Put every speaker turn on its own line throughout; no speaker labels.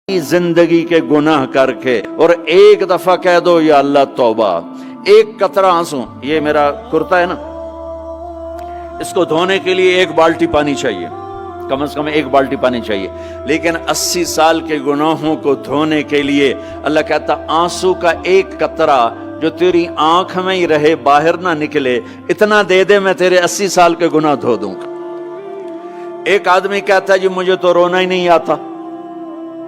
जिंदगी के गुनाह करके और एक दफा कह दो या अल्लाह तौबा, एक कतरा आंसू, ये मेरा कुर्ता है ना, इसको धोने के लिए एक बाल्टी पानी चाहिए, कम से कम एक बाल्टी पानी चाहिए। लेकिन 80 साल के गुनाहों को धोने के लिए अल्लाह कहता आंसू का एक कतरा जो तेरी आंख में ही रहे, बाहर ना निकले, इतना दे दे मैं तेरे 80 साल के गुनाह धो दूंगा। एक आदमी कहता है जी मुझे तो रोना ही नहीं आता।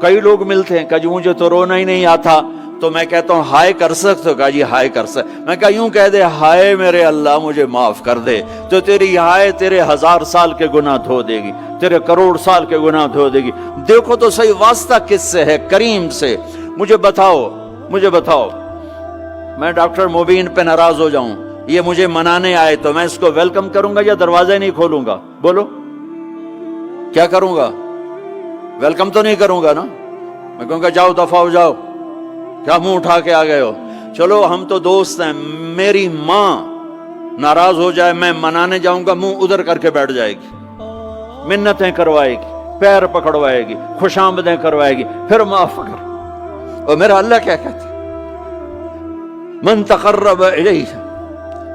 कई लोग मिलते हैं, कहा जी मुझे तो रोना ही नहीं आता। तो मैं कहता हूँ हाय कर सकते हो? कहा जी हाय कर सकते। मैं कहा यूं कह दे, हाय मेरे अल्लाह मुझे माफ कर दे, तो तेरी हाय तेरे 1000 साल के गुनाह धो देगी, तेरे करोड़ साल के गुनाह धो देगी। देखो तो सही वास्ता किससे है? करीम से। मुझे बताओ मैं डॉक्टर मुबीन पे नाराज हो जाऊं, ये मुझे मनाने आए, तो मैं इसको वेलकम करूंगा या दरवाजा नहीं खोलूंगा? बोलो क्या करूंगा? वेलकम तो नहीं करूंगा ना। मैं कहूंगा जाओ दफा हो जाओ, क्या मुंह उठा के आ गए हो? चलो हम तो दोस्त हैं। मेरी माँ नाराज हो जाए, मैं मनाने जाऊंगा, मुंह उधर करके बैठ जाएगी, मिन्नतें करवाएगी, पैर पकड़वाएगी, खुशामदें करवाएगी, फिर माफ कर। और मेरा अल्लाह क्या कहता है? मन तकर्रब इलैहि,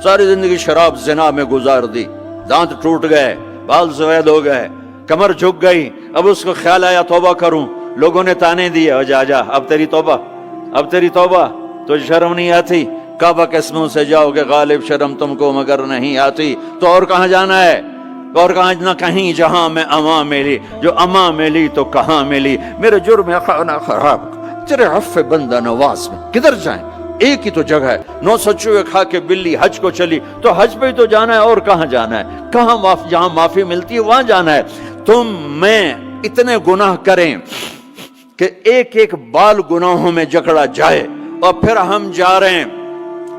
सारी जिंदगी शराब जिना में गुजार दी, दांत टूट गए, बाल सफेद हो गए, कमर झुक गई, अब उसको ख्याल आया तौबा करूं, लोगों ने ताने दिए, जा अब तेरी तौबा, तो शर्म नहीं आती? काबा के मुंह से जाओगे गालिब, शर्म तुमको मगर नहीं आती। तो और कहां जाना है? और कहां ना कहीं जहां में अमा मिली, जो अमा मिली तो कहां मिली। मेरे जुर्म खाना खराब तेरे हफ्फे बंदा नवाज में किधर जाएं? एक ही तो जगह है, 900 चूहे खा के बिल्ली हज को चली, तो हज पे ही तो जाना है, और कहां जाना है? कहां जहां माफी मिलती है वहां जाना है। तुम मैं इतने गुनाह करें कि एक एक बाल गुनाहों में जकड़ा जाए, और फिर हम जा रहे हैं।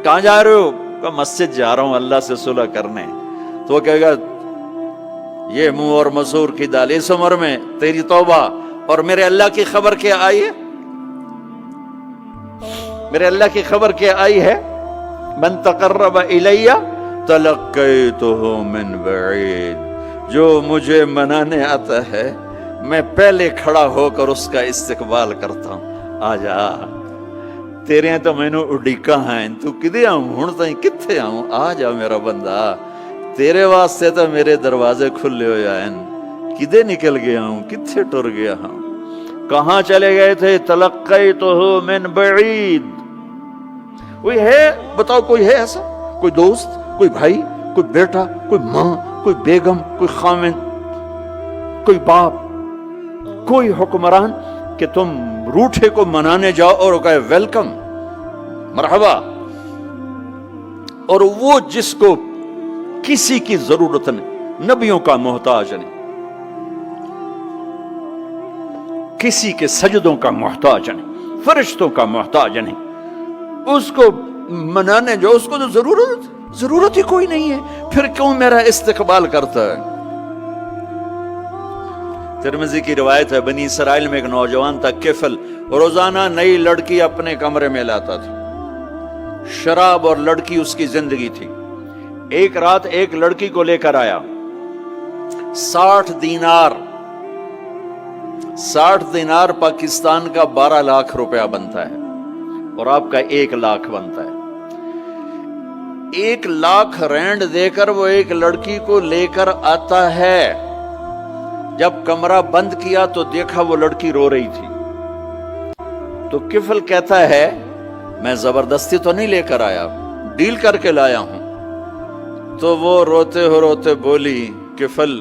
कहां जा रहे हो? कहा मस्जिद जा रहा हूं अल्लाह से सुलह करने। तो वो कहेगा ये मुंह और मसूर की दाल, इस उम्र में तेरी तौबा। और मेरे अल्लाह की खबर क्या आई है? मेरे अल्लाह की खबर क्या आई है? मन तकर्रब इलैया तलक्कैतुहु मिन बईद, जो मुझे मनाने आता है मैं पहले खड़ा होकर उसका इस्तकबाल करता हूं। आजा तेरे तो मैनू उड़ीका है, तू किदे आऊं हुण ताई, किथे आऊं? आ जा मेरा बंदा, तेरे वास्ते तो मेरे दरवाजे खुले हो जाएन, किदे निकल गया हूं, किथे टुर गया हूं, कहां चले गए थे? तलक्कैतुहु मिन बईद। कोई है? बताओ कोई है ऐसा? कोई दोस्त, कोई भाई, कोई बेटा, कोई माँ, कोई बेगम, कोई खामिन, कोई बाप, कोई हुक्मरान कि तुम रूठे को मनाने जाओ और कहे वेलकम, मरहबा। और वो जिसको किसी की जरूरत नहीं, नबियों का मोहताज नहीं, किसी के सजदों का मोहताज नहीं, फरिश्तों का मोहताज नहीं, उसको मनाने जाओ, उसको तो जरूरत ही कोई नहीं है, फिर क्यों मेरा इस्तकबाल करता है? तिरमिज़ी की रिवायत है, बनी इसराइल में एक नौजवान था किफल, रोजाना नई लड़की अपने कमरे में लाता था, शराब और लड़की उसकी जिंदगी थी। एक रात एक लड़की को लेकर आया, 60 दिनार पाकिस्तान का 12 लाख रुपया बनता है, और आपका 1 लाख बनता है। 1 लाख रैंड देकर वो एक लड़की को लेकर आता है। जब कमरा बंद किया तो देखा वो लड़की रो रही थी। तो किफल कहता है मैं जबरदस्ती तो नहीं लेकर आया, डील करके लाया हूं। तो वो रोते बोली किफल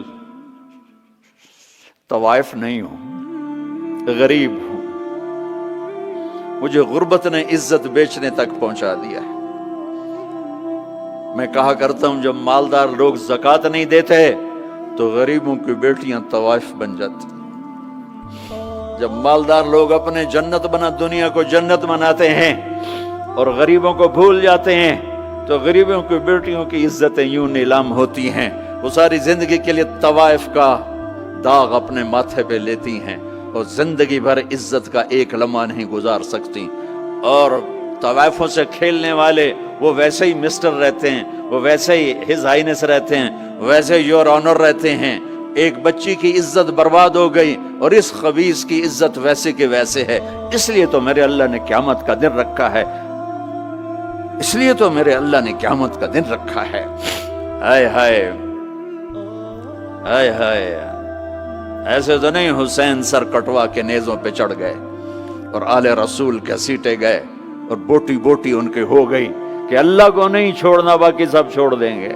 तवाइफ नहीं हूं, गरीब हूं, मुझे गुर्बत ने इज्जत बेचने तक पहुंचा दिया है। मैं कहा करता हूं जब मालदार लोग ज़कात नहीं देते तो गरीबों की बेटियां तवाइफ बन जाती। जब मालदार लोग अपने दुनिया को जन्नत बनाते हैं और गरीबों को भूल जाते हैं, तो गरीबों की बेटियों की इज्जतें यूं नीलाम होती हैं। वो सारी जिंदगी के लिए तवाइफ का दाग अपने माथे पे लेती हैं और जिंदगी भर इज्जत का एक लम्हा नहीं गुजार सकती। और तवाइफों से खेलने वाले वो वैसे ही मिस्टर रहते हैं, वो वैसे ही हिज हाइनेस रहते हैं, वैसे योर ऑनर रहते हैं, ایک بچی کی عزت برباد ہو گئی اور اس خبیث کی عزت ویسے کے ویسے ہے، اس لیے تو میرے اللہ نے قیامت کا دن رکھا ہے، اس لیے تو میرے اللہ نے قیامت کا دن رکھا ہے۔ ہائے ہائے ہائے ہائے، ایسے تو نہیں حسین سر کٹوا کے نیزوں پہ چڑھ گئے اور آل رسول کے سیٹے گئے اور بوٹی بوٹی ان کے ہو گئی کہ اللہ کو نہیں چھوڑنا باقی سب چھوڑ دیں گے۔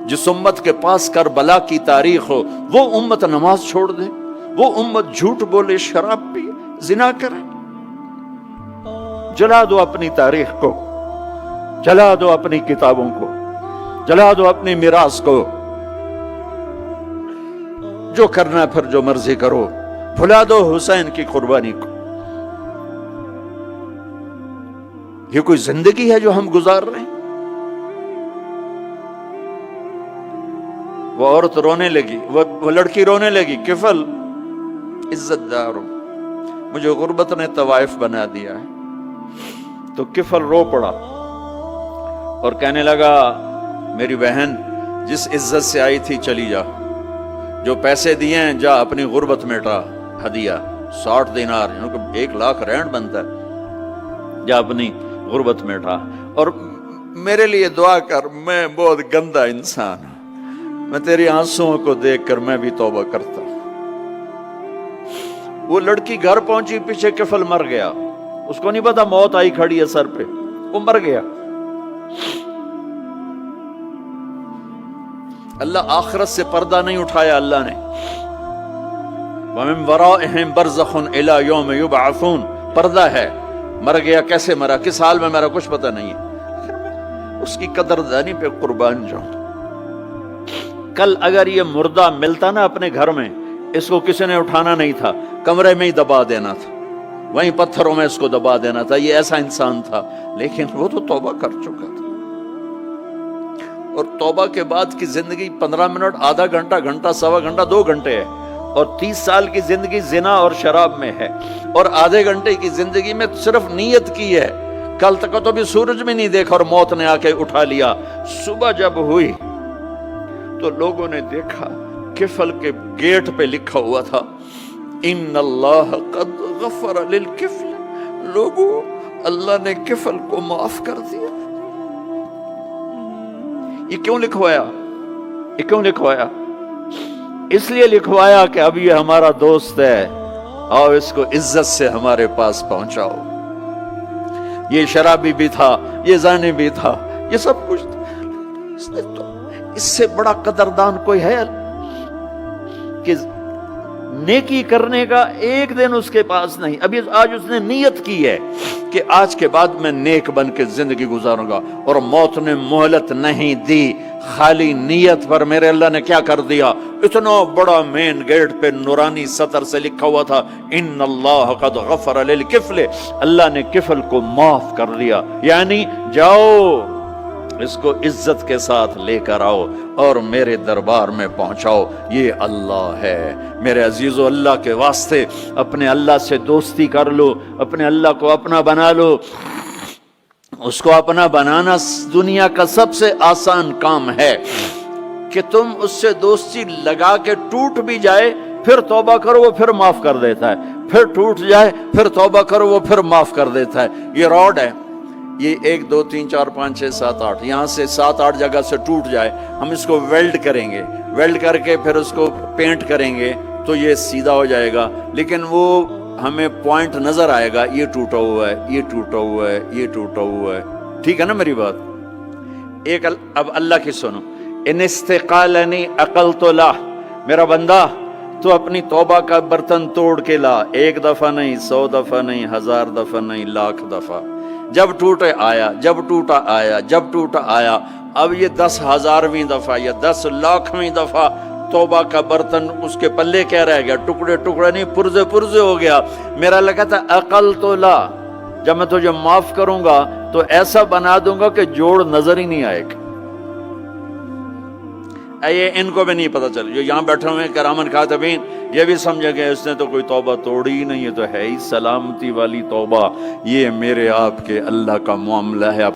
جس امت کے پاس کربلا کی تاریخ ہو وہ امت نماز چھوڑ دے، وہ امت جھوٹ بولے، شراب پی، زنا کرے۔ جلا دو اپنی تاریخ کو، جلا دو اپنی کتابوں کو، جلا دو اپنی میراث کو، جو کرنا ہے پھر جو مرضی کرو، بھلا دو حسین کی قربانی کو۔ یہ کوئی زندگی ہے جو ہم گزار رہے ہیں؟ وہ عورت رونے لگی، وہ لڑکی رونے لگی، کفل عزت دار ہوں، مجھے غربت نے طوائف بنا دیا ہے۔ تو کفل رو پڑا اور کہنے لگا میری بہن جس عزت سے آئی تھی چلی جا، جو پیسے دیے ہیں جا اپنی غربت مٹا، ہدیہ 60 دینار یعنی کہ 1 لاکھ رینڈ بنتا ہے، جا اپنی غربت مٹا اور میرے لیے دعا کر، میں بہت گندا انسان ہوں، میں تیری آنسوؤں کو دیکھ کر میں بھی توبہ کرتا ہوں۔ وہ لڑکی گھر پہنچی، پیچھے کفل مر گیا، اس کو نہیں پتا موت آئی کھڑی ہے سر پہ، وہ مر گیا۔ اللہ آخرت سے پردہ نہیں اٹھایا اللہ نے۔ وَمِن وَرَائِهِمْ بَرْزَخٌ إِلَى يَوْمِ يُبْعَثُونَ، پردہ ہے، مر گیا کیسے مرا، کس حال میں مرا کچھ پتہ نہیں ہے، اس کی قدردانی پہ قربان جاؤں۔ کل اگر یہ مردہ ملتا نا اپنے گھر میں، اس کو کسی نے اٹھانا نہیں تھا، کمرے میں ہی دبا دینا تھا، وہیں پتھروں میں اس کو دبا دینا تھا، یہ ایسا انسان تھا، لیکن وہ تو توبہ کر چکا تھا۔ اور توبہ کے بعد کی زندگی 15 منٹ، آدھا گھنٹہ، گھنٹہ، سوا گھنٹہ، 2 گھنٹے ہے، اور 30 سال کی زندگی زنا اور شراب میں ہے، اور آدھے گھنٹے کی زندگی میں صرف نیت کی ہے۔ کل تک تو بھی سورج میں نہیں دیکھا اور موت نے آ کے اٹھا لیا۔ صبح جب ہوئی تو لوگوں نے دیکھا کفل کے گیٹ پہ لکھا ہوا تھا ان اللہ قد غفر للکفل، لوگوں اللہ نے کفل کو معاف کر دیا۔ یہ کیوں لکھوایا؟ یہ کیوں لکھوایا؟ اس لیے لکھوایا کہ اب یہ ہمارا دوست ہے، آؤ اس کو عزت سے ہمارے پاس پہنچاؤ۔ یہ شرابی بھی تھا، یہ زانی بھی تھا، یہ سب کچھ تھا۔ اس سے بڑا قدردان کوئی ہے کہ نیکی کرنے کا ایک دن اس کے پاس نہیں؟ ابھی آج اس نے نیت کی ہے کہ آج کے بعد میں نیک بن کے زندگی گزاروں گا، اور موت نے مہلت نہیں دی۔ خالی نیت پر میرے اللہ نے کیا کر دیا، اتنا بڑا مین گیٹ پہ نورانی سطر سے لکھا ہوا تھا ان اللہ قد غفر للکفل، اللہ نے کفل کو معاف کر دیا۔ یعنی جاؤ اس کو عزت کے ساتھ لے کر آؤ اور میرے دربار میں پہنچاؤ، یہ اللہ ہے۔ میرے عزیزو، اللہ کے واسطے اپنے اللہ سے دوستی کر لو، اپنے اللہ کو اپنا بنا لو۔ اس کو اپنا بنانا دنیا کا سب سے آسان کام ہے کہ تم اس سے دوستی لگا کے ٹوٹ بھی جائے پھر توبہ کرو وہ پھر معاف کر دیتا ہے، پھر ٹوٹ جائے پھر توبہ کرو وہ پھر معاف کر دیتا ہے۔ یہ راڈ ہے، یہ 1 2 3 4 5 6 7 8 یہاں سے 7 8 جگہ سے ٹوٹ جائے، ہم اس کو ویلڈ کریں گے، ویلڈ کر کے پھر اس کو پینٹ کریں گے تو یہ سیدھا ہو جائے گا، لیکن وہ ہمیں پوائنٹ نظر آئے گا، یہ ٹوٹا ہوا ہے، یہ ٹوٹا ہوا ہے، یہ ٹوٹا ہوا ہے۔ ٹھیک ہے نا میری بات؟ ایک اب اللہ کی سنو، ان استقالنی عقلت لا، میرا بندہ تو اپنی توبہ کا برتن توڑ کے لا، 1 دفعہ نہیں، 100 دفعہ نہیں، 1000 دفعہ نہیں، 1,00,000 دفعہ۔ جب ٹوٹے آیا، جب ٹوٹا آیا، جب ٹوٹا آیا، اب یہ 10,000ویں دفعہ یا 10,00,000ویں دفعہ توبہ کا برتن اس کے پلے کیا رہ گیا؟ ٹکڑے ٹکڑے نہیں، پرزے پرزے ہو گیا۔ میرا لگا تھا عقل تو لا، جب میں تجھے معاف کروں گا تو ایسا بنا دوں گا کہ جوڑ نظر ہی نہیں آئے گا۔ یہ ان کو بھی نہیں پتا چل، جو یہاں بیٹھے ہوئے کرامن کاتبین یہ بھی سمجھ گئے اس نے تو کوئی توبہ توڑی ہی نہیں، یہ تو ہے ہی سلامتی والی توبہ۔ یہ میرے آپ کے اللہ کا معاملہ ہے۔